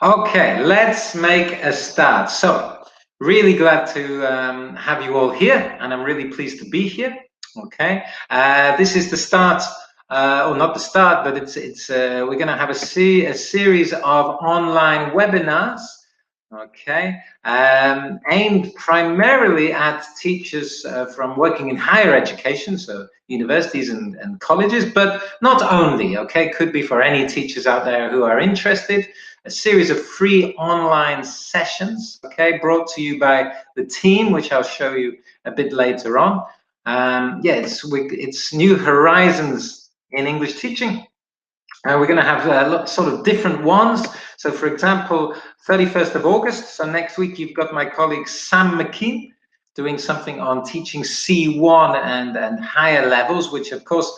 Okay, let's make a start. So, really glad to have you all here, and I'm really pleased to be here. Okay, this is the start, or not the start, but it's we're going to have a series of online webinars. Okay, aimed primarily at teachers from working in higher education, so universities and colleges, but not only. Okay, could be for any teachers out there who are interested. A series of free online sessions, okay, brought to you by the team, which I'll show you a bit later on. Yeah, it's New Horizons in English Teaching. We're going to have sort of different ones. So, for example, 31st of August, so next week, you've got my colleague Sam McKean doing something on teaching C1 and higher levels, which, of course,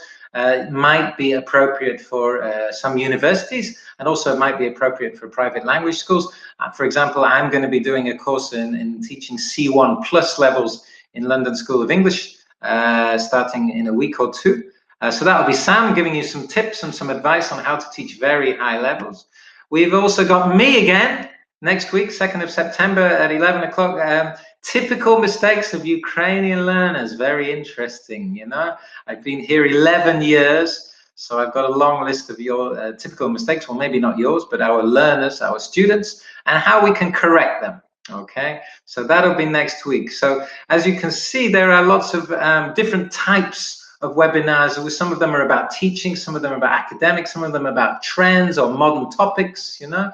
might be appropriate for some universities, and also might be appropriate for private language schools. For example, I'm going to be doing a course in teaching C1 plus levels in London School of English, starting in a week or two. So that'll be Sam giving you some tips and some advice on how to teach very high levels. We've also got me again next week, 2nd of September at 11 o'clock. Typical mistakes of Ukrainian learners. Very interesting, you know. I've been here 11 years, so I've got a long list of your typical mistakes, well, maybe not yours, but our learners, our students, and how we can correct them. Okay, so that'll be next week. So as you can see, there are lots of different types of webinars. Some of them are about teaching, some of them are about academics, some of them about trends or modern topics, you know.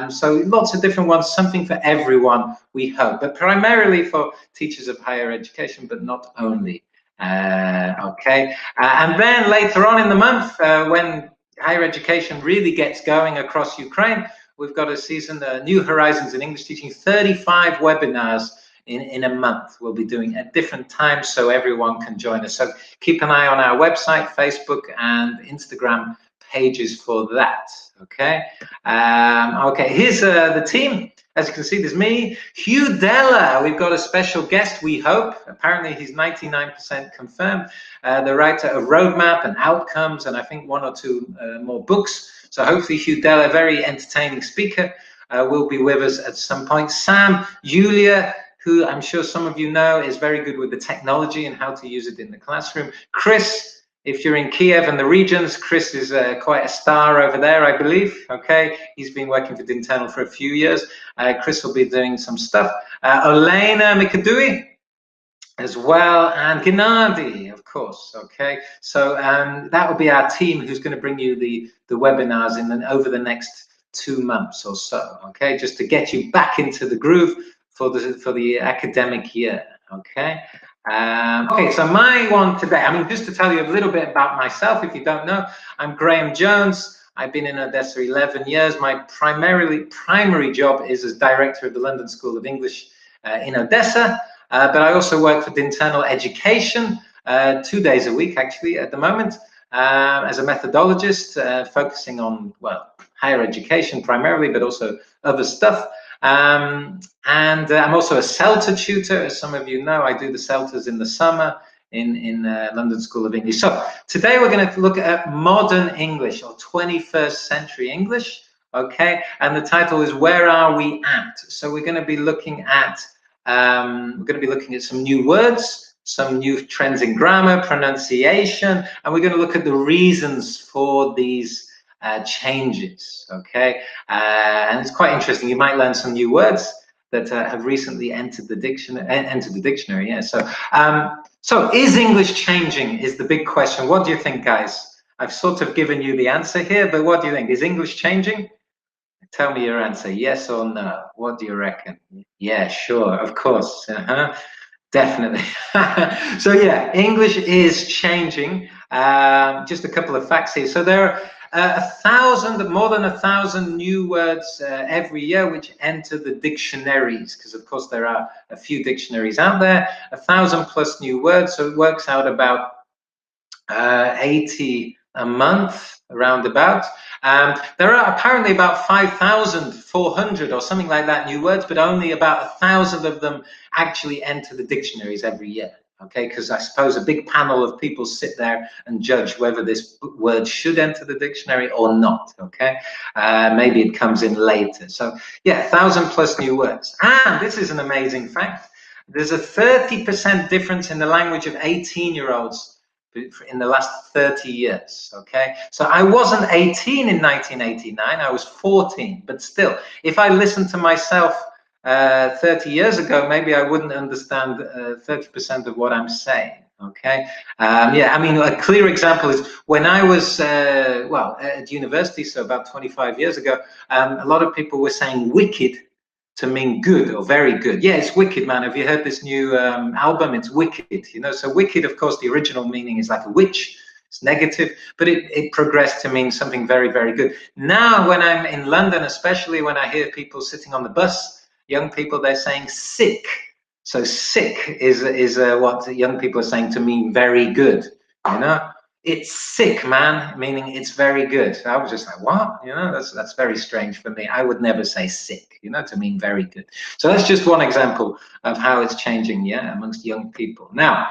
So lots of different ones, something for everyone, we hope, but primarily for teachers of higher education, but not only. Okay, and then later on in the month, when higher education really gets going across Ukraine, we've got a season, New Horizons in English Teaching, 35 webinars in a month. We'll be doing at different times so everyone can join us. So keep an eye on our website, Facebook and Instagram pages for that. Okay. Okay, here's the team. As you can see, there's me, Hugh Della. We've got a special guest, we hope. Apparently he's 99% confirmed. The writer of Roadmap and Outcomes, and I think one or two more books. So hopefully Hugh Della, very entertaining speaker, will be with us at some point. Sam, Julia, who I'm sure some of you know is very good with the technology and how to use it in the classroom. Chris, if you're in Kiev and the regions, Chris is quite a star over there, I believe. Okay, he's been working for Internal for a few years. Chris will be doing some stuff. Olena Mikadui as well, and Gennady, of course. Okay, so that will be our team who's going to bring you the webinars over the next 2 months or so. Okay, just to get you back into the groove for the academic year. Okay. Okay, so my one today, I mean, just to tell you a little bit about myself, if you don't know, I'm Graham Jones. I've been in Odessa 11 years. My primary job is as director of the London School of English in Odessa, but I also work for Internal Education 2 days a week, actually, at the moment, as a methodologist, focusing on, well, higher education primarily, but also other stuff. And I'm also a CELTA tutor, as some of you know. I do the CELTAs in the summer in London School of English. So today we're going to look at modern English or 21st century English. Okay, and the title is "Where Are We At?" So we're going to be looking at some new words, some new trends in grammar, pronunciation, and we're going to look at the reasons for these changes. Okay, and it's quite interesting. You might learn some new words that have recently entered the dictionary. Yeah. So is English changing? Is the big question. What do you think, guys? I've sort of given you the answer here, but what do you think? Is English changing? Tell me your answer. Yes or no? What do you reckon? Yeah, sure, of course. Definitely. So yeah, English is changing. Just a couple of facts here. So there are more than 1,000 new words every year which enter the dictionaries, because of course there are a few dictionaries out there. 1,000 plus new words, so it works out about 80 a month, around about. There are apparently about 5,400 or something like that new words, but only about 1,000 of them actually enter the dictionaries every year. Okay, because I suppose a big panel of people sit there and judge whether this word should enter the dictionary or not. Okay, maybe it comes in later. So yeah, 1,000+ new words. And this is an amazing fact. There's a 30% difference in the language of 18-year-olds in the last 30 years. Okay, so I wasn't 18 in 1989, I was 14, but still, if I listened to myself 30 years ago, maybe I wouldn't understand 30% of what I'm saying. Okay, yeah, I mean, a clear example is when I was well, at university, so about 25 years ago, a lot of people were saying wicked to mean good or very good. Yeah, it's wicked, man. Have you heard this new album? It's wicked, you know. So wicked, of course, the original meaning is like a witch. It's negative, but it progressed to mean something very, very good. Now, when I'm in London, especially when I hear people sitting on the bus, young people, they're saying sick. So sick is what young people are saying to mean very good, you know. It's sick, man, meaning it's very good. I was just like, what? You know, that's very strange for me. I would never say sick, you know, to mean very good. So that's just one example of how it's changing, yeah, amongst young people. Now,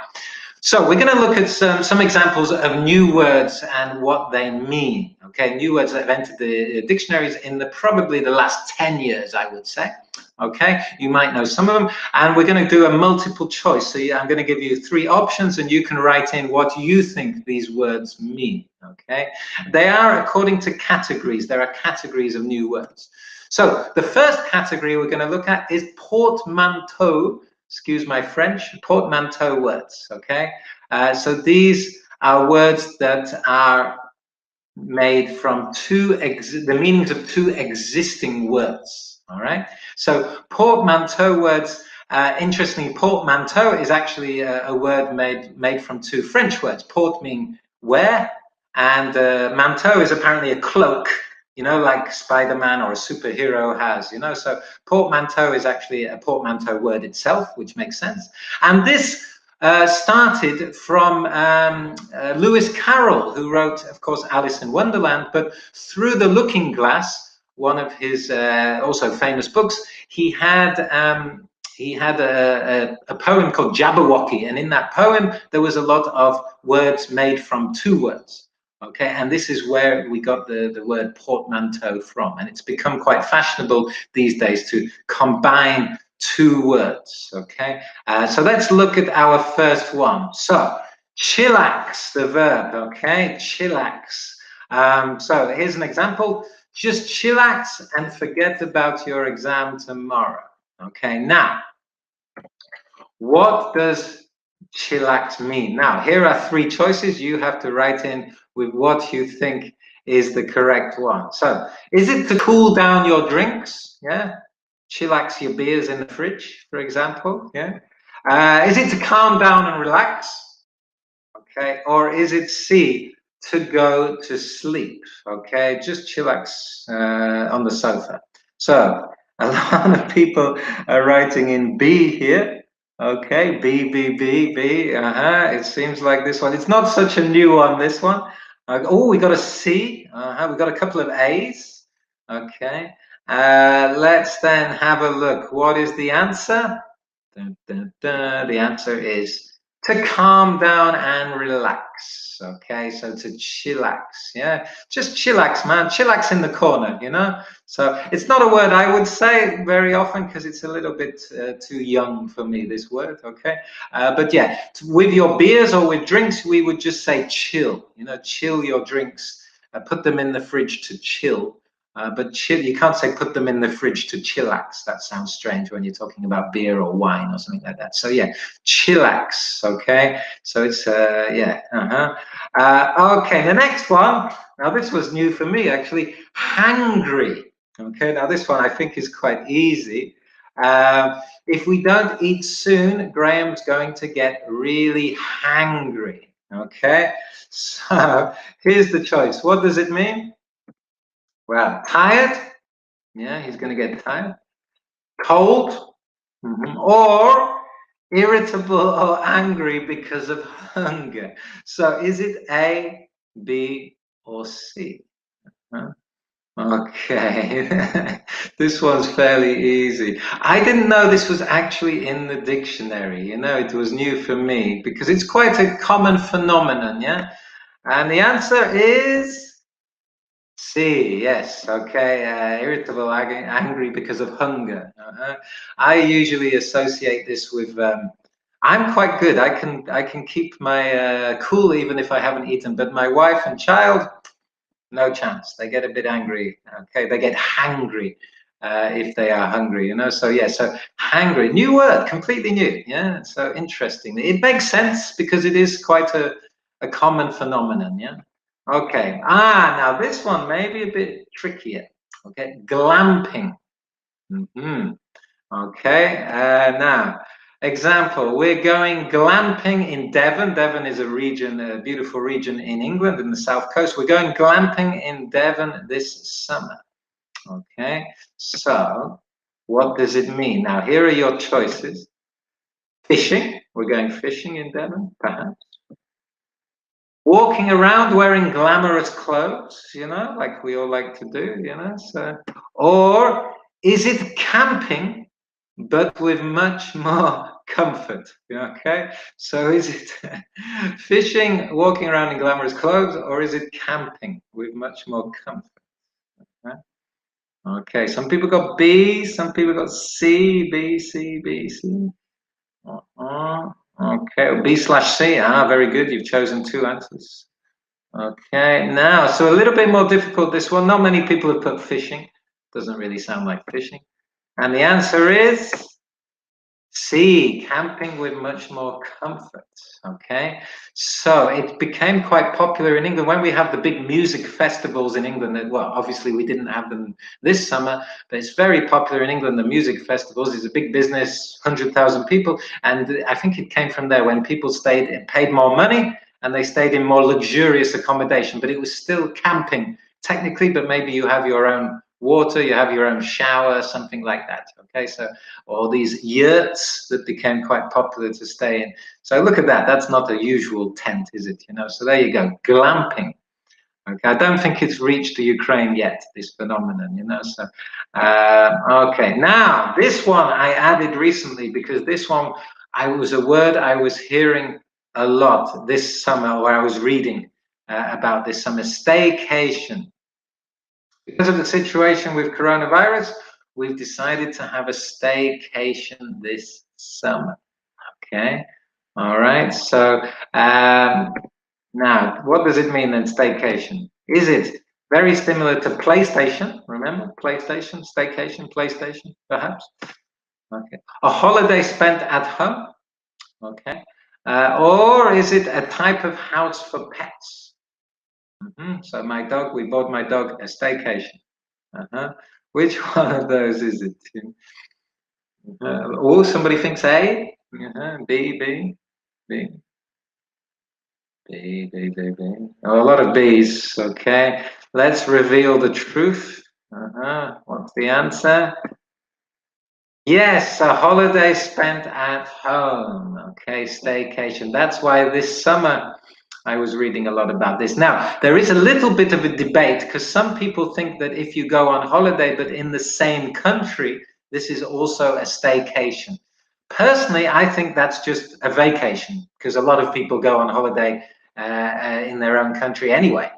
so we're going to look at some examples of new words and what they mean. Okay, new words that have entered the dictionaries in probably the last 10 years, I would say. Okay, you might know some of them, and we're going to do a multiple choice. So I'm going to give you 3 options, and you can write in what you think these words mean. Okay, they are according to categories. There are categories of new words. So the first category we're going to look at is portmanteau. Excuse my French, portmanteau words. Okay, so these are words that are made from the meanings of 2 existing words. All right, so portmanteau words. Interestingly, portmanteau is actually a word made from 2 French words. Port meaning wear, and manteau is apparently a cloak. You know, like Spider-Man or a superhero has. You know, so portmanteau is actually a portmanteau word itself, which makes sense. And this started from Lewis Carroll, who wrote, of course, Alice in Wonderland, but Through the Looking Glass, one of his also famous books, he had a poem called Jabberwocky, and in that poem there was a lot of words made from 2 words. Okay, and this is where we got the word portmanteau from, and it's become quite fashionable these days to combine 2 words. Okay, so let's look at our first one. So chillax, the verb. Okay, chillax. So here's an example. Just chillax and forget about your exam tomorrow. Okay, now what does chillax mean? Now here are 3 choices. You have to write in with what you think is the correct one. So is it to cool down your drinks? Yeah, chillax your beers in the fridge, for example. Yeah. Is it to calm down and relax? Okay. Or is it C, to go to sleep? Okay. Just chillax on the sofa. So a lot of people are writing in B here. Okay. B, B, B, B. It seems like this one. It's not such a new one, this one. Oh, we got a C. We got a couple of A's. Okay. Let's then have a look. What is the answer? Dun, dun, dun. The answer is to calm down and relax. Okay, so to chillax. Yeah, just chillax, man. Chillax in the corner, you know. So it's not a word I would say very often because it's a little bit too young for me, this word. Okay, but yeah, with your beers or with drinks, we would just say chill. You know, chill your drinks. Put them in the fridge to chill. But chill, you can't say put them in the fridge to chillax. That sounds strange when you're talking about beer or wine or something like that. So yeah, chillax. Okay, so it's yeah. Okay, the next one. Now this was new for me actually. Hangry. Okay, now this one I think is quite easy. If we don't eat soon, Graham's going to get really hangry. Okay, so here's the choice. What does it mean? Well, tired. Yeah, he's going to get tired. Cold. Or irritable or angry because of hunger. So is it A, B, or C? Okay, this one's fairly easy. I didn't know this was actually in the dictionary. It was new for me because it's quite a common phenomenon, yeah? And the answer is C, yes, okay. Irritable, angry because of hunger. I usually associate this with. I'm quite good. I can keep my cool even if I haven't eaten. But my wife and child, no chance. They get a bit angry. Okay, they get hangry if they are hungry. So yeah, so hangry, new word, completely new. Yeah, so interesting. It makes sense because it is quite a common phenomenon. Yeah. Okay. Now this one may be a bit trickier. Okay, glamping. Okay. Now, example, we're going glamping in Devon. Devon is a region, a beautiful region in England, in the south coast. We're going glamping in Devon this summer. Okay. So, what does it mean? Now, here are your choices. Fishing. We're going fishing in Devon, perhaps. Walking around wearing glamorous clothes, like we all like to do. So, or is it camping, but with much more comfort? Okay, so is it fishing, walking around in glamorous clothes, or is it camping with much more comfort? Okay, some people got B, some people got C, B, C, B, C. Okay, B/C. Very good. You've chosen two answers. Okay, now, so a little bit more difficult, this one. Not many people have put fishing. Doesn't really sound like fishing. And the answer is C, camping with much more comfort. Okay, so it became quite popular in England when we have the big music festivals in England. Well, obviously we didn't have them this summer, but it's very popular in England. The music festivals is a big business, 100,000 people, and I think it came from there when people paid more money and they stayed in more luxurious accommodation. But it was still camping technically, but maybe you have your own water, you have your own shower, something like that. Okay, so all these yurts that became quite popular to stay in. So look at that. That's not a usual tent, is it? So there you go, glamping. Okay, I don't think it's reached the Ukraine yet, this phenomenon. So okay, now this one I added recently because this one was a word I was hearing a lot this summer, or I was reading about this summer. Staycation. Because of the situation with coronavirus, we've decided to have a staycation this summer. Okay. All right. So now, what does it mean then, staycation? Is it very similar to PlayStation? Remember, PlayStation, staycation, PlayStation, perhaps? Okay. A holiday spent at home? Okay. Or is it a type of house for pets? So we bought my dog a staycation. Which one of those is it? Somebody thinks A? B, B, B, B, B, B, B. Oh, a lot of B's. Okay, let's reveal the truth. What's the answer? Yes, a holiday spent at home. Okay, staycation. That's why this summer I was reading a lot about this. Now, there is a little bit of a debate because some people think that if you go on holiday but in the same country, this is also a staycation. Personally, I think that's just a vacation because a lot of people go on holiday in their own country anyway.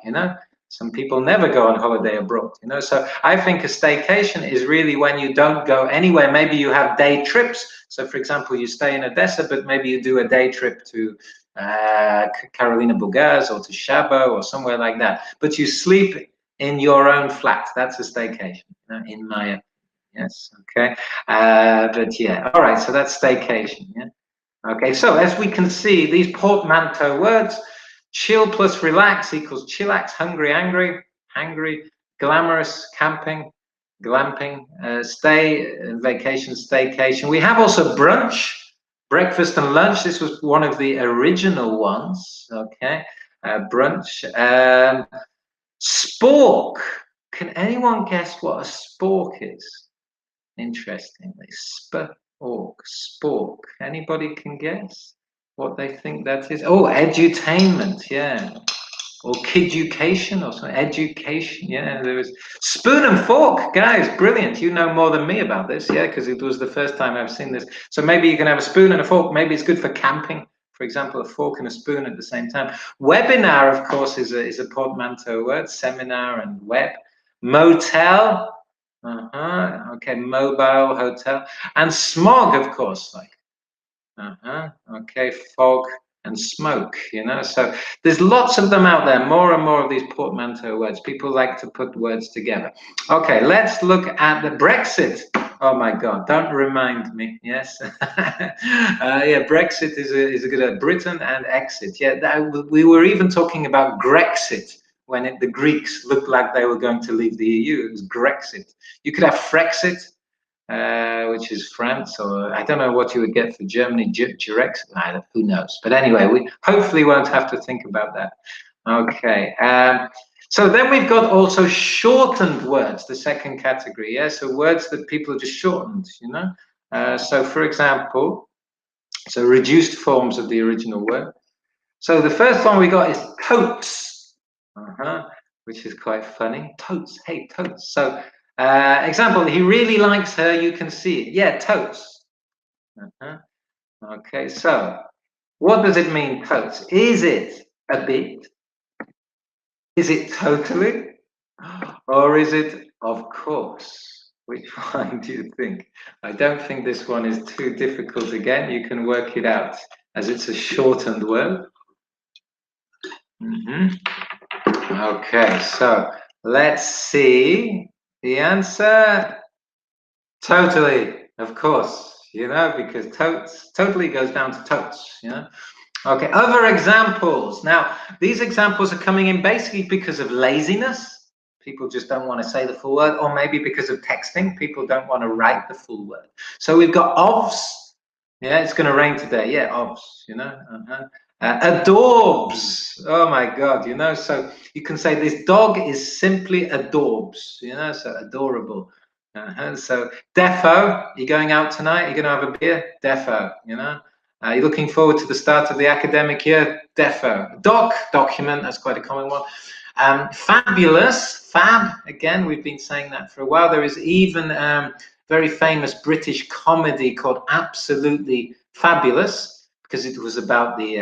Some people never go on holiday abroad. So I think a staycation is really when you don't go anywhere. Maybe you have day trips. So, for example, you stay in Odessa, but maybe you do a day trip to Carolina Bulgars or to Shabo or somewhere like that. But you sleep in your own flat. That's a staycation, in my opinion. Yes, okay. But yeah, all right, so that's staycation, yeah? Okay, so as we can see, these portmanteau words, chill plus relax equals chillax, hungry, angry, hangry, glamorous, camping, glamping, stay, vacation, staycation. We have also brunch, breakfast and lunch. This was one of the original ones, okay? Brunch. Spork. Can anyone guess what a spork is? Interestingly, spork. Anybody can guess what they think that is? Oh, edutainment. Yeah. or kiducation or something, education. Yeah, there was spoon and fork, guys. Brilliant. You know more than me about this, yeah, because it was the first time I've seen this. So maybe you can have a spoon and a fork. Maybe it's good for camping, for example, a fork and a spoon at the same time. Webinar, of course, is a portmanteau word. Seminar and web. Motel. Okay, mobile, hotel, and smog, of course, like. Okay, fog and smoke, you know. So there's lots of them out there, more and more of these portmanteau words. People like to put words together. Okay, let's look at the Brexit. Oh my God, don't remind me. Yes. Yeah, Brexit is a good Britain and exit. Yeah, we were even talking about Grexit when the Greeks looked like they were going to leave the EU. It was Grexit. You could have Frexit, which is France, or I don't know what you would get for Germany, Jurex, who knows. But anyway, we hopefully won't have to think about that. Okay, so then we've got also shortened words, the second category, yeah? So words that people have just shortened, you know? So for example, so reduced forms of the original word. So the first one we got is totes, which is quite funny. Totes, hey, totes. So example, he really likes her, you can see it. Yeah, totes. Okay, so what does it mean, totes? Is it a bit? Is it totally? Or is it of course? Which one do you think? I don't think this one is too difficult again. You can work it out as it's a shortened word. Okay, so let's see the answer. Totally, of course, you know, because totally goes down to totes, you know. Okay, other examples. Now, these examples are coming in basically because of laziness. People just don't want to say the full word, or maybe because of texting. People don't want to write the full word. So we've got ofs. Yeah, it's going to rain today. Yeah, ofs, you know. Adorbs. Oh my God, you know. So you can say this dog is simply adorbs, you know, so adorable. So defo, you're going out tonight, you're going to have a beer? Defo, you know. You're looking forward to the start of the academic year? Defo. Document, that's quite a common one. Fabulous, fab, again, we've been saying that for a while. There is even very famous British comedy called Absolutely Fabulous, because it was about the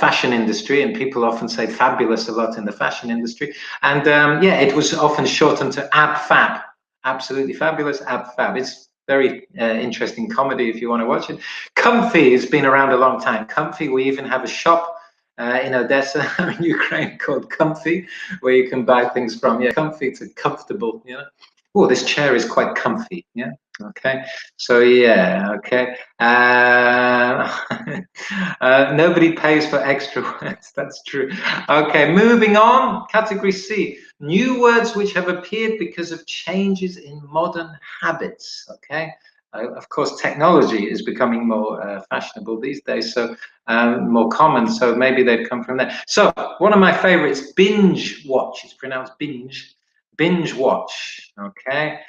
fashion industry, and people often say fabulous a lot in the fashion industry. And yeah, it was often shortened to ab fab. Absolutely fabulous, ab fab. It's very interesting comedy if you want to watch it. Comfy has been around a long time. Comfy, we even have a shop in Odessa, in Ukraine, called Comfy, where you can buy things from. Yeah, comfy to comfortable, you know. Oh, this chair is quite comfy, yeah. Okay, so yeah, okay. Nobody pays for extra words, that's true. Okay, moving on. Category C, new words which have appeared because of changes in modern habits. Okay, of course, technology is becoming more fashionable these days, so more common, so maybe they've come from there. So one of my favorites, binge watch. It's pronounced binge. Binge watch, okay?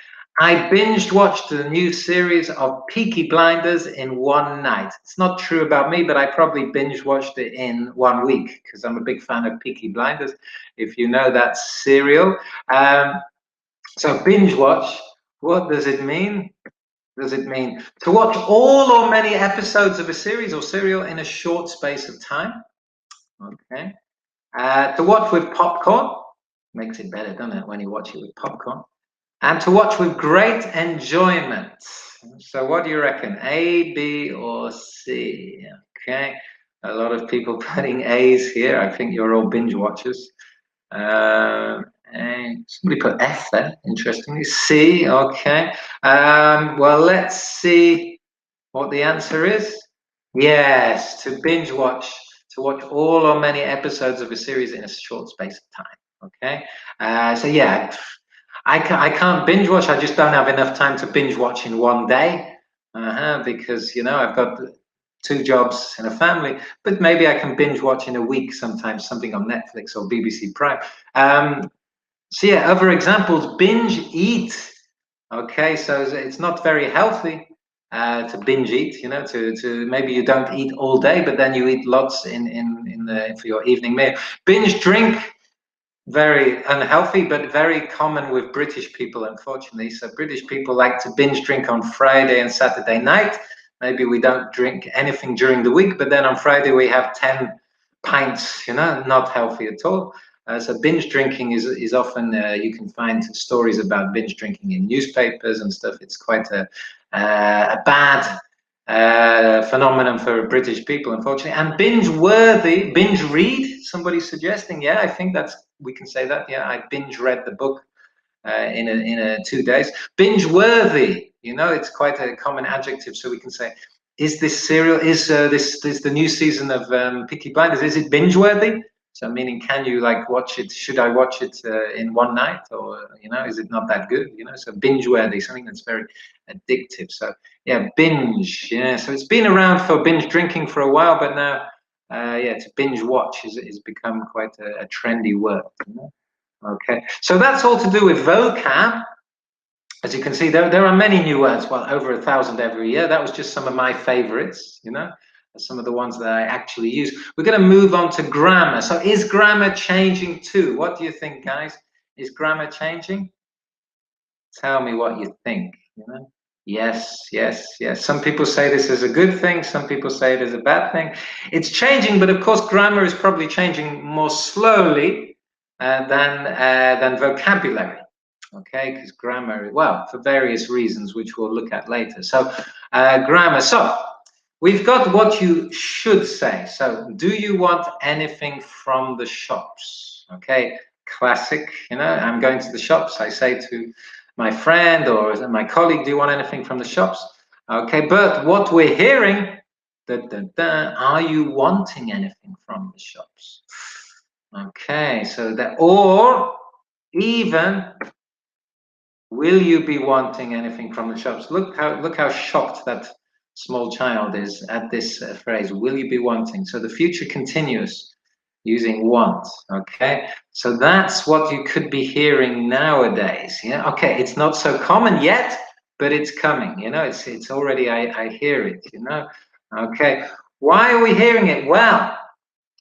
I binged watched the new series of Peaky Blinders in one night. It's not true about me, but I probably binge watched it in 1 week because I'm a big fan of Peaky Blinders, if you know that serial. So binge watch, what does it mean? Does it mean to watch all or many episodes of a series or serial in a short space of time? Okay. To watch with popcorn, makes it better, doesn't it, when you watch it with popcorn? And to watch with great enjoyment. So what do you reckon? A, B, or C? Okay. A lot of people putting A's here. I think you're all binge watchers. And somebody put F there, interestingly. C, okay. Well, let's see what the answer is. Yes, to binge watch, to watch all or many episodes of a series in a short space of time. Okay. So yeah, I can't binge watch. I just don't have enough time to binge watch in 1 day because, you know, I've got 2 jobs and a family, but maybe I can binge watch in a week sometimes, something on Netflix or BBC Prime. So yeah, other examples, binge eat. Okay, so it's not very healthy. to binge eat, you know, to maybe you don't eat all day, but then you eat lots for your evening meal. Binge drink, very unhealthy, but very common with British people, unfortunately. So British people like to binge drink on Friday and Saturday night. Maybe we don't drink anything during the week, but then on Friday we have 10 pints, you know, not healthy at all. So binge drinking is often, you can find stories about binge drinking in newspapers and stuff. It's quite a bad phenomenon for British people, unfortunately. And binge-worthy, binge read, somebody's suggesting. Yeah, I think we can say that. Yeah, I binge read the book in 2 days. Binge-worthy, you know, it's quite a common adjective. So we can say, is this serial, is the new season of Peaky Blinders, is it binge-worthy? So meaning, can you like watch it? Should I watch it in one night, or you know, is it not that good? You know, so binge-worthy, something that's very addictive. So yeah, binge. Yeah, so it's been around for binge drinking for a while, but now, yeah, to binge watch is become quite a trendy word. You know? Okay, so that's all to do with vocab. As you can see, there are many new words, well, over 1,000 every year. That was just some of my favorites, you know, some of the ones that I actually use. We're going to move on to grammar. So is grammar changing too? What do you think, guys? Is grammar changing? Tell me what you think, you know? Yes, yes, yes. Some people say this is a good thing. Some people say it is a bad thing. It's changing, but of course, grammar is probably changing more slowly than vocabulary. Okay, because grammar, well, for various reasons, which we'll look at later. So, grammar. So, we've got what you should say. So, do you want anything from the shops? Okay, classic. You know, I'm going to the shops. I say to my friend or my colleague, do you want anything from the shops? Okay, but what we're hearing, are you wanting anything from the shops? Okay, so that, or even, will you be wanting anything from the shops? Look how shocked that small child is at this phrase, will you be wanting? So the future continuous using want. Okay, so that's what you could be hearing nowadays. Yeah, okay, it's not so common yet, but it's coming, you know, it's already, I hear it, you know. Okay, why are we hearing it? Well,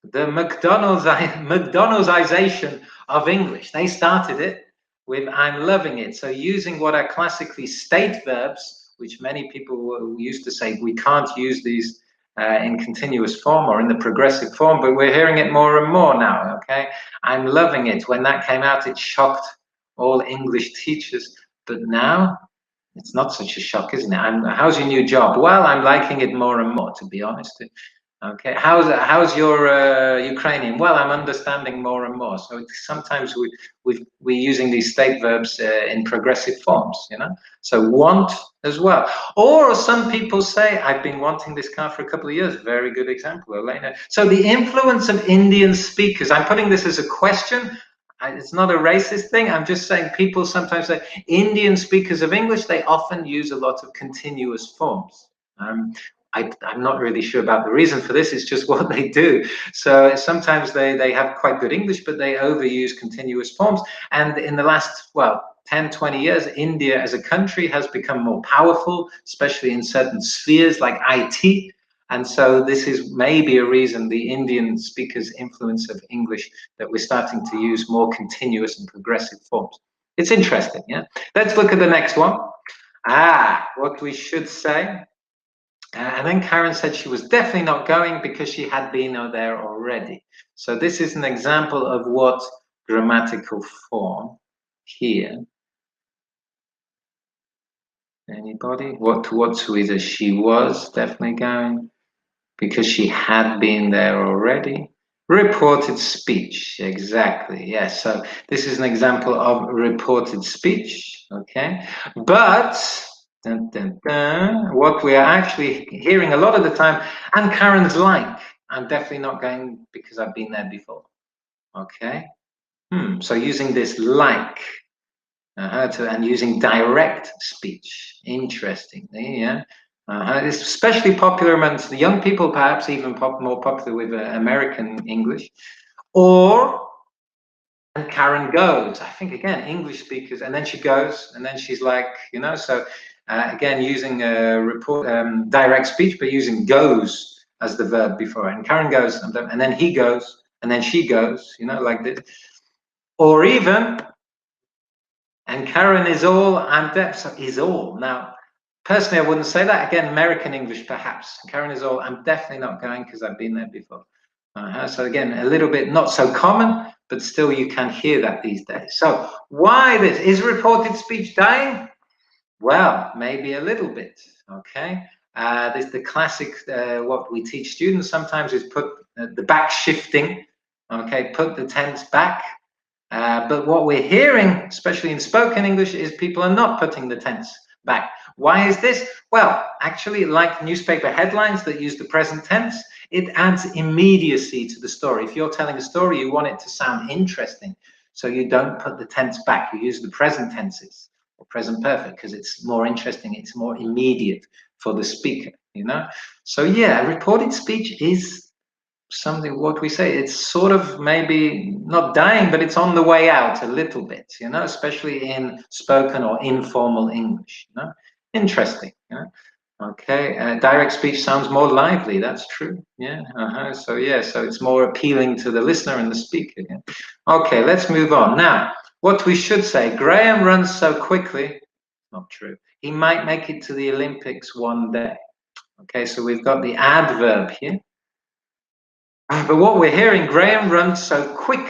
the McDonald'sization of English, they started it with I'm loving it. So using what are classically state verbs, which many people used to say we can't use these in continuous form or in the progressive form, but we're hearing it more and more now. Okay, I'm loving it. When that came out, it shocked all English teachers, but now it's not such a shock, isn't it? How's your new job? Well, I'm liking it more and more, to be honest. Okay, how's your Ukrainian? Well, I'm understanding more and more. So sometimes we're using these state verbs in progressive forms, you know. So want as well. Or some people say, I've been wanting this car for a couple of years. Very good example, Elena. So the influence of Indian speakers. I'm putting this as a question. It's not a racist thing. I'm just saying people sometimes say Indian speakers of English, they often use a lot of continuous forms. I'm not really sure about the reason for this. It's just what they do. So sometimes they have quite good English, but they overuse continuous forms. And in the last, well, 10, 20 years, India as a country has become more powerful, especially in certain spheres like IT. And so this is maybe a reason, the Indian speakers' influence of English, that we're starting to use more continuous and progressive forms. It's interesting, yeah? Let's look at the next one. What we should say. And then Karen said she was definitely not going because she had been there already. So this is an example of what grammatical form here. Anybody? What is it? She was definitely going because she had been there already. Reported speech, exactly. Yes. So this is an example of reported speech. Okay, but what we are actually hearing a lot of the time, and Karen's like, I'm definitely not going because I've been there before. Okay. So using this like and using direct speech. Interestingly, yeah. It's especially popular amongst the young people, perhaps even more popular with American English. Or, and Karen goes, I think again, English speakers, and then she goes, and then she's like, you know, so again, using direct speech, but using goes as the verb before. And Karen goes, and then he goes, and then she goes, you know, like this. Or even, and Karen is all, I'm deaf, so is all. Now, personally, I wouldn't say that. Again, American English, perhaps. Karen is all, I'm definitely not going because I've been there before. So again, a little bit not so common, but still you can hear that these days. So why this? Is reported speech dying? Well, maybe a little bit, okay? This the classic, what we teach students sometimes is put the back shifting, okay? Put the tense back. But what we're hearing, especially in spoken English, is people are not putting the tense back. Why is this? Well, actually, like newspaper headlines that use the present tense, it adds immediacy to the story. If you're telling a story, you want it to sound interesting. So you don't put the tense back. You use the present tenses or present perfect because it's more interesting. It's more immediate for the speaker, you know? So yeah, reported speech is something, what we say, it's sort of maybe not dying, but it's on the way out a little bit, you know, especially in spoken or informal English, you know. Interesting, you know. Okay, direct speech sounds more lively, that's true, yeah. So yeah, so it's more appealing to the listener and the speaker. Yeah? Okay, let's move on. Now, what we should say, Graham runs so quickly, not true. He might make it to the Olympics one day. Okay, so we've got the adverb here. But what we're hearing, Graham runs so quick,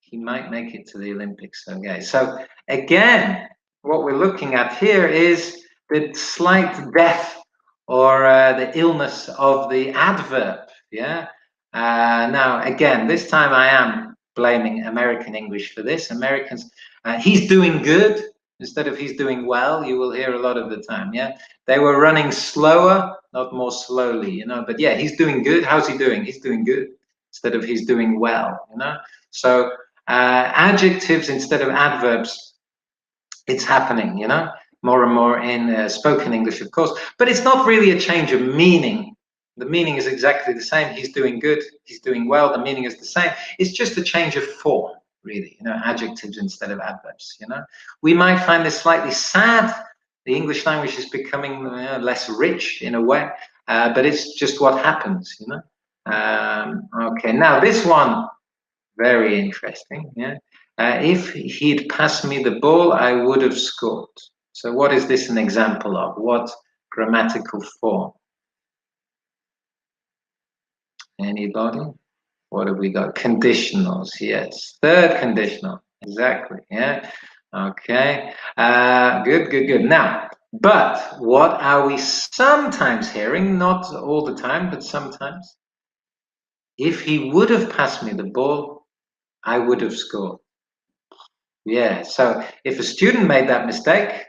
he might make it to the Olympics. Okay, so again, what we're looking at here is the slight death or the illness of the adverb. Yeah. Now, again, this time I am blaming American English for this. Americans, he's doing good instead of he's doing well. You will hear a lot of the time. Yeah. They were running slower, not more slowly, you know, but yeah, he's doing good. How's he doing? He's doing good instead of he's doing well, you know. So adjectives instead of adverbs, it's happening, you know, more and more in spoken English, of course, but it's not really a change of meaning. The meaning is exactly the same. He's doing good, he's doing well, the meaning is the same. It's just a change of form, really, you know, adjectives instead of adverbs, you know. We might find this slightly sad. The English language is becoming less rich in a way, but it's just what happens, you know. Okay, now this one, very interesting, yeah. If he'd passed me the ball, I would have scored. So what is this an example of? What grammatical form? Anybody? What have we got? Conditionals, yes. Third conditional, exactly, yeah. Okay, good. Now, but what are we sometimes hearing? Not all the time, but sometimes. If he would have passed me the ball, I would have scored. Yeah, so if a student made that mistake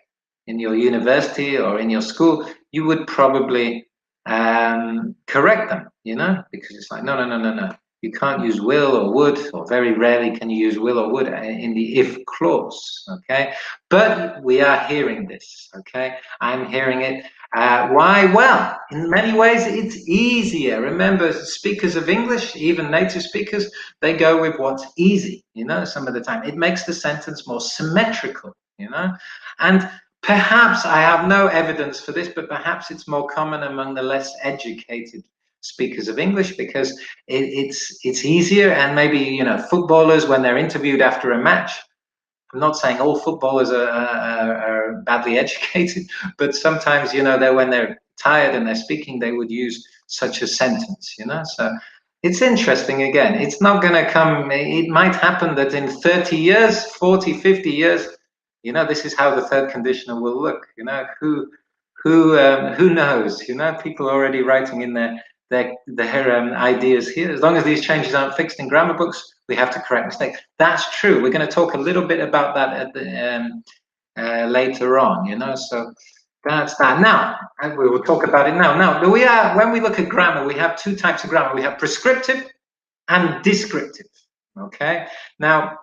in your university or in your school, you would probably correct them, you know, because it's like, no. You can't use will or would, or very rarely can you use will or would in the if clause, okay? But we are hearing this, okay? I'm hearing it. Why? Well, in many ways, it's easier. Remember, speakers of English, even native speakers, they go with what's easy, you know, some of the time. It makes the sentence more symmetrical, you know? And perhaps, I have no evidence for this, but perhaps it's more common among the less educated speakers of English because it's easier. And maybe, you know, footballers, when they're interviewed after a match, I'm not saying all footballers are badly educated, but sometimes, you know, when they're tired and they're speaking, they would use such a sentence, you know. So it's interesting. Again, it's not going to come. It might happen that in 30 years, 40, 50 years, you know, this is how the third conditional will look. You know, who knows? You know, people are already writing in their ideas here. As long as these changes aren't fixed in grammar books, we have to correct mistakes. That's true. We're going to talk a little bit about that at the, later on, you know. So that's that. Now, and we will talk about it now. Now, when we look at grammar, we have two types of grammar. We have prescriptive and descriptive. Okay. Now,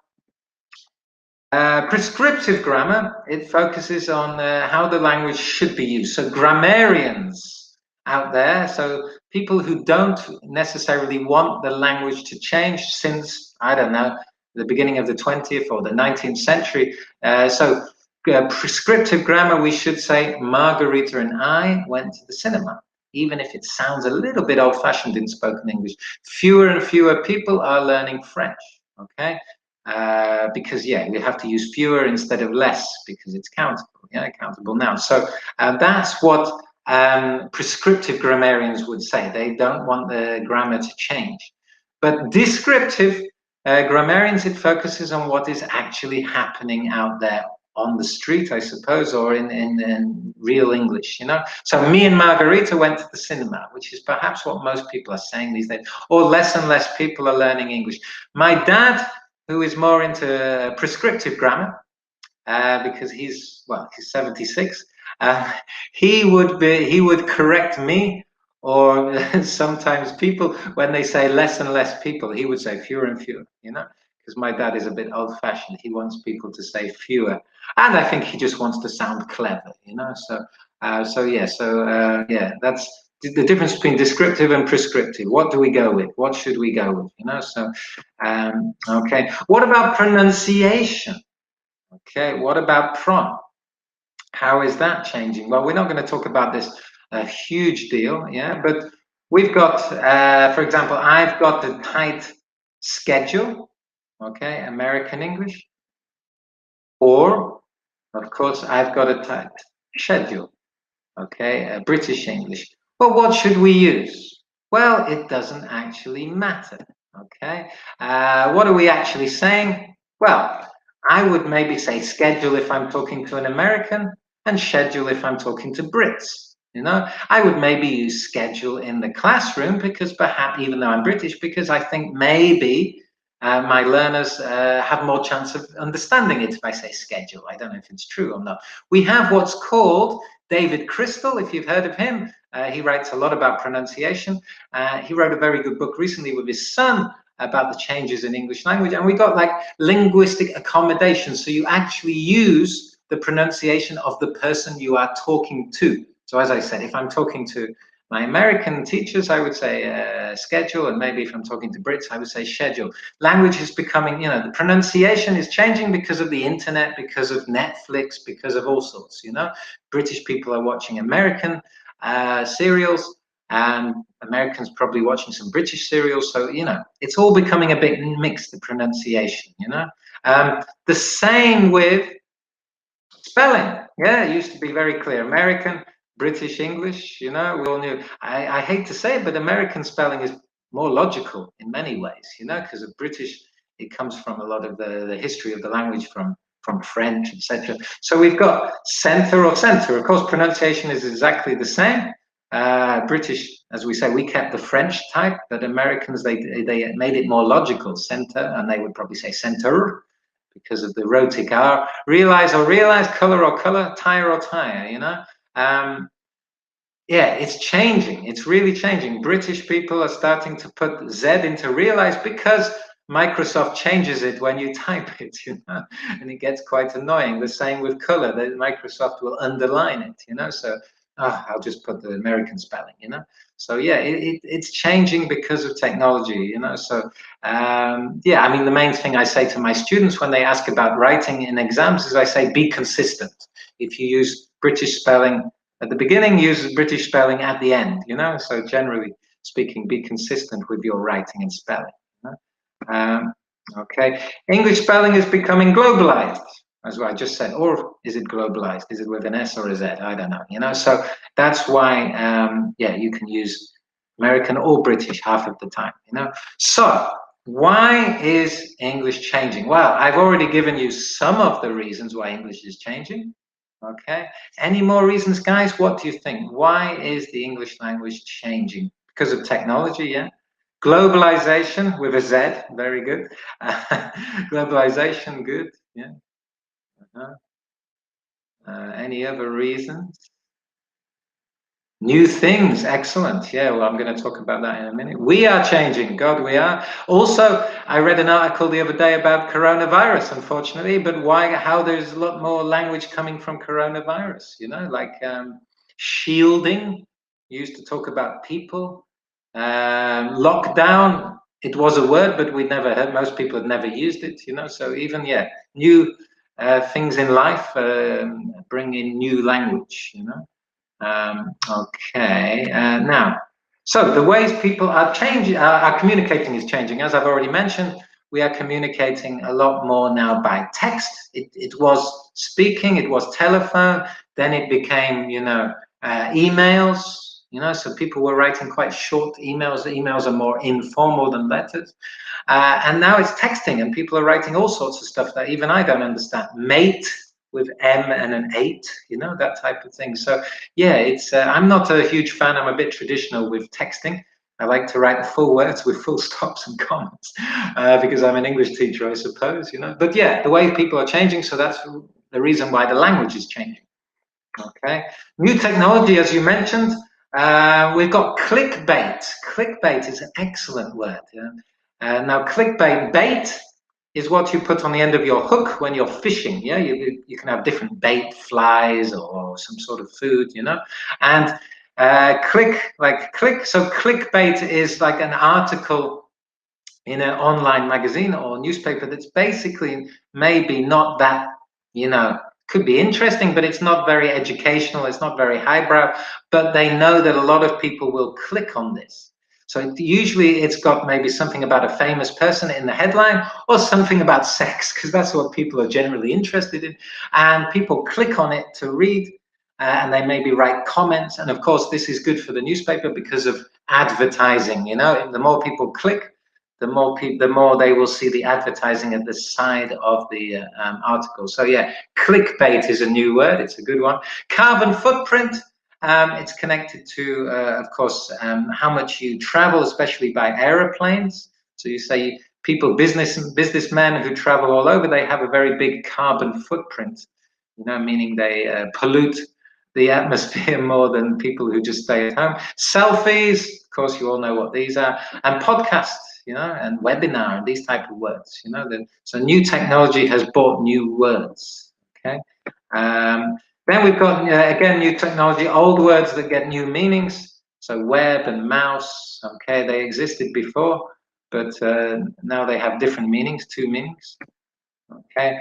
prescriptive grammar, it focuses on how the language should be used. So grammarians out there, so people who don't necessarily want the language to change since, I don't know, the beginning of the 20th or the 19th century. So prescriptive grammar, we should say Margarita and I went to the cinema, even if it sounds a little bit old-fashioned in spoken English. Fewer and fewer people are learning French, okay? Because, yeah, we have to use fewer instead of less because it's countable, yeah, countable now. So that's what prescriptive grammarians would say. They don't want the grammar to change. But descriptive grammarians, it focuses on what is actually happening out there on the street, I suppose, or in real English, you know. So me and Margarita went to the cinema, which is perhaps what most people are saying these days, or less and less people are learning English. My dad, who is more into prescriptive grammar, because he's 76, he would correct me, or sometimes people, when they say less and less people, he would say fewer and fewer, you know, because my dad is a bit old-fashioned. He wants people to say fewer, and I think he just wants to sound clever, you know. So yeah, that's the difference between descriptive and prescriptive. What do we go with? What should we go with? You know. So okay. What about pronunciation? Okay, what about prom? How is that changing? Well, we're not going to talk about this a huge deal, yeah, but we've got, for example, I've got the tight schedule, okay, American English, or, of course, I've got a tight schedule, okay, British English. Well, what should we use? Well, it doesn't actually matter, okay. What are we actually saying? Well, I would maybe say schedule if I'm talking to an American, and schedule if I'm talking to Brits. You know, I would maybe use schedule in the classroom because perhaps, even though I'm British, because I think maybe my learners have more chance of understanding it if I say schedule. I don't know if it's true or not. We have what's called David Crystal, if you've heard of him. He writes a lot about pronunciation. He wrote a very good book recently with his son about the changes in English language, and we got like linguistic accommodation. So you actually use the pronunciation of the person you are talking to. So as I said, if I'm talking to my American teachers, I would say schedule, and maybe if I'm talking to Brits, I would say schedule. Language is becoming, you know, the pronunciation is changing because of the internet, because of Netflix, because of all sorts, you know. British people are watching American serials, and Americans probably watching some British serials. So, you know, it's all becoming a bit mixed, the pronunciation, you know. The same with spelling. Yeah, it used to be very clear. American, British, English, you know, we all knew. I hate to say it, but American spelling is more logical in many ways, you know, because of British, it comes from a lot of the history of the language from French, etc. So we've got center or center. Of course, pronunciation is exactly the same. British, as we say, we kept the French type, but Americans, they made it more logical, center, and they would probably say center because of the rhotic R. Realize or realize, color or color, tire or tire, you know. Yeah, it's changing. It's really changing. British people are starting to put Z into realize because Microsoft changes it when you type it, you know, and it gets quite annoying. The same with color, that Microsoft will underline it, you know. So I'll just put the American spelling, you know. So yeah, it's changing because of technology, you know. So yeah, I mean, the main thing I say to my students when they ask about writing in exams is I say, be consistent. If you use British spelling at the beginning, use British spelling at the end, you know. So generally speaking, be consistent with your writing and spelling. You know? Okay, English spelling is becoming globalized, as I just said, or is it globalized? Is it with an S or a Z? I don't know, you know. So that's why, yeah, you can use American or British half of the time, you know. So why is English changing? Well, I've already given you some of the reasons why English is changing. Okay, any more reasons, guys? What do you think? Why is the English language changing? Because of technology, yeah. Globalization with a Z, very good. Globalization, good, yeah. Any other reasons? New things, excellent. Yeah, well, I'm going to talk about that in a minute. We are changing, God, we are. Also, I read an article the other day about coronavirus, unfortunately, but why, how there's a lot more language coming from coronavirus, you know, like shielding, used to talk about people. Lockdown, it was a word, but we never heard, most people had never used it, you know, so even, yeah, new things in life bring in new language, you know. Okay, now, so the ways people are changing, are communicating is changing. As I've already mentioned, we are communicating a lot more now by text. It was speaking, it was telephone, then it became, you know, emails, you know, so people were writing quite short emails. Emails are more informal than letters. And now it's texting, and people are writing all sorts of stuff that even I don't understand. Mate with M and an 8, you know, that type of thing. So yeah, it's I'm not a huge fan. I'm a bit traditional with texting. I like to write full words with full stops and commas because I'm an English teacher, I suppose, you know. But yeah, the way people are changing, so that's the reason why the language is changing. Okay, new technology, as you mentioned, we've got clickbait. Clickbait is an excellent word. Yeah? Now, clickbait, bait is what you put on the end of your hook when you're fishing. Yeah, you can have different bait, flies or some sort of food, you know. And click. So clickbait is like an article in an online magazine or newspaper that's basically maybe not that, you know, could be interesting, but it's not very educational, it's not very highbrow, but they know that a lot of people will click on this. So usually it's got maybe something about a famous person in the headline or something about sex, because that's what people are generally interested in. And people click on it to read, and they maybe write comments. And of course, this is good for the newspaper because of advertising. You know, the more people click, the more they will see the advertising at the side of the article. So yeah, clickbait is a new word. It's a good one. Carbon footprint. It's connected to, of course, how much you travel, especially by aeroplanes. So you say people, businessmen who travel all over, they have a very big carbon footprint. You know, meaning they pollute the atmosphere more than people who just stay at home. Selfies, of course, you all know what these are, and podcasts, you know, and webinar, and these type of words, you know. So new technology has brought new words. Okay. Then we've got again new technology, old words that get new meanings. So web and mouse. Okay, they existed before, but now they have different meanings, two meanings. Okay.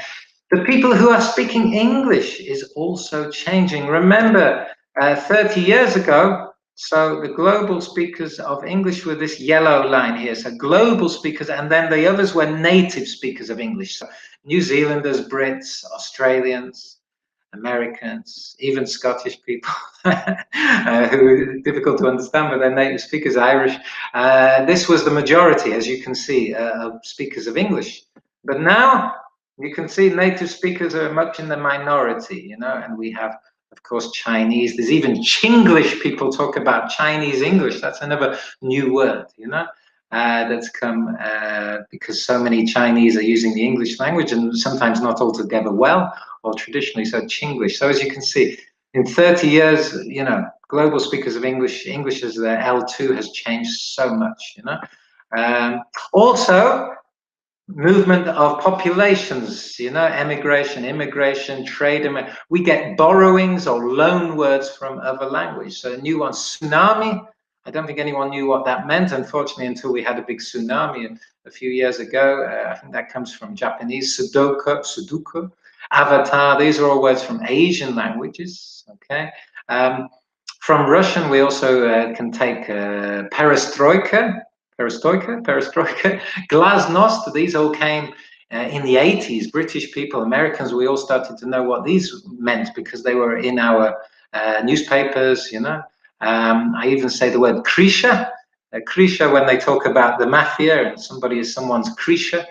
The people who are speaking English is also changing. Remember, 30 years ago, so the global speakers of English were this yellow line here. So global speakers, and then the others were native speakers of English. So New Zealanders, Brits, Australians, Americans, even Scottish people who are difficult to understand, but they're native speakers, Irish. This was the majority, as you can see, of speakers of English. But now, you can see native speakers are much in the minority, you know, and we have, of course, Chinese. There's even Chinglish. People talk about Chinese English. That's another new word, you know, that's come because so many Chinese are using the English language and sometimes not altogether well or traditionally. So Chinglish. So as you can see, in 30 years, you know, global speakers of English, English as the L2 has changed so much, you know. Also, movement of populations, you know, emigration, immigration, trade. We get borrowings or loan words from other language. So a new one, tsunami. I don't think anyone knew what that meant, unfortunately, until we had a big tsunami a few years ago. I think that comes from Japanese. Sudoku, avatar. These are all words from Asian languages. Okay. From Russian, we also can take perestroika, glasnost. These all came in the 80s. British people, Americans, we all started to know what these meant because they were in our newspapers, you know. I even say the word krisha. Krisha, when they talk about the mafia and somebody is someone's krisha.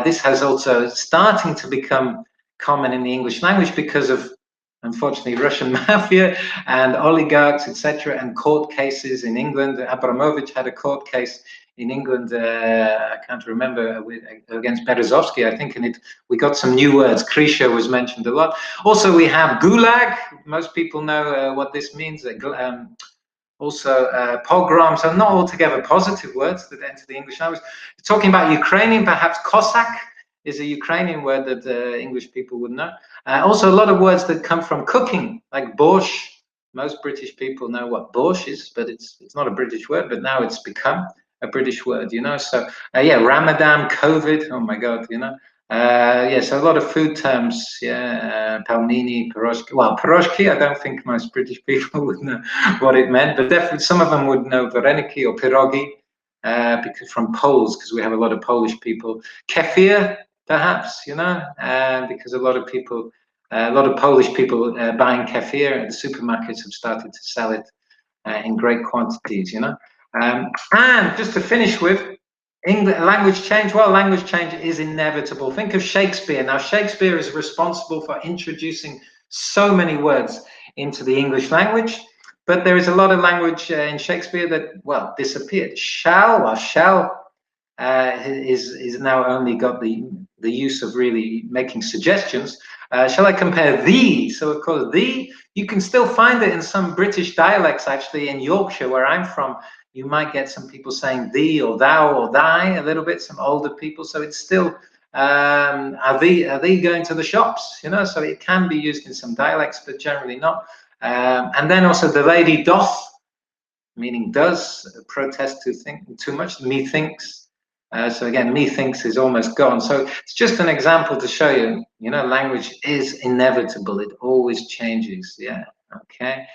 This has also starting to become common in the English language because of, unfortunately, Russian mafia and oligarchs, etc., and court cases in England. Abramovich had a court case in England, I can't remember, against Berezovsky, I think, and we got some new words. Krisha was mentioned a lot. Also, we have gulag. Most people know what this means. Also, pogrom. So not altogether positive words that enter the English language. Talking about Ukrainian, perhaps Cossack is a Ukrainian word that English people would know. Also, a lot of words that come from cooking, like borscht. Most British people know what borscht is, but it's not a British word, but now it's become a British word, you know. So, yeah, Ramadan, COVID, oh my God, you know. Yes, a lot of food terms. Yeah, pelmeni, piroshki. Well, piroshki, I don't think most British people would know what it meant, but definitely some of them would know vareniki or pierogi, because from Poles, because we have a lot of Polish people. Kefir, perhaps, because a lot of people, a lot of Polish people buying kefir at the supermarkets have started to sell it in great quantities. And just to finish with, English language change. Well, language change is inevitable. Think of Shakespeare. Now, Shakespeare is responsible for introducing so many words into the English language, but there is a lot of language in Shakespeare that, well, disappeared. Shall is now only got the use of really making suggestions. Shall I compare thee? So, of course, thee, you can still find it in some British dialects, actually, in Yorkshire, where I'm from. You might get some people saying thee or thou or thy a little bit, some older people. So it's still, are thee going to the shops? So it can be used in some dialects, but generally not. And then also the lady doth, meaning does, protest to think too much, methinks. So again, methinks is almost gone. So it's just an example to show you, language is inevitable. It always changes. Yeah. Okay.